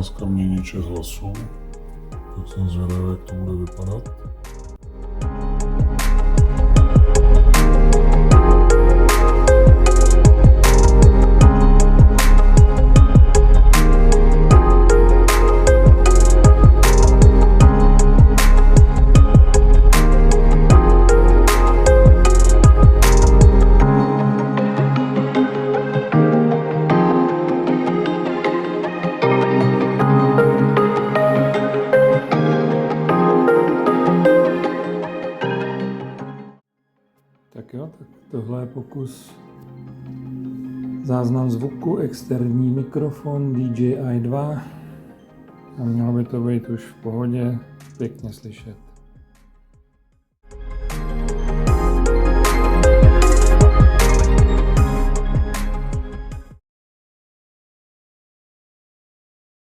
otázka měniče hlasu, tak jsem zvědavý, jak to bude vypadat. Tak jo, tak tohle je pokus. Záznam zvuku, externí mikrofon DJI 2 a mělo by to být už v pohodě, pěkně slyšet.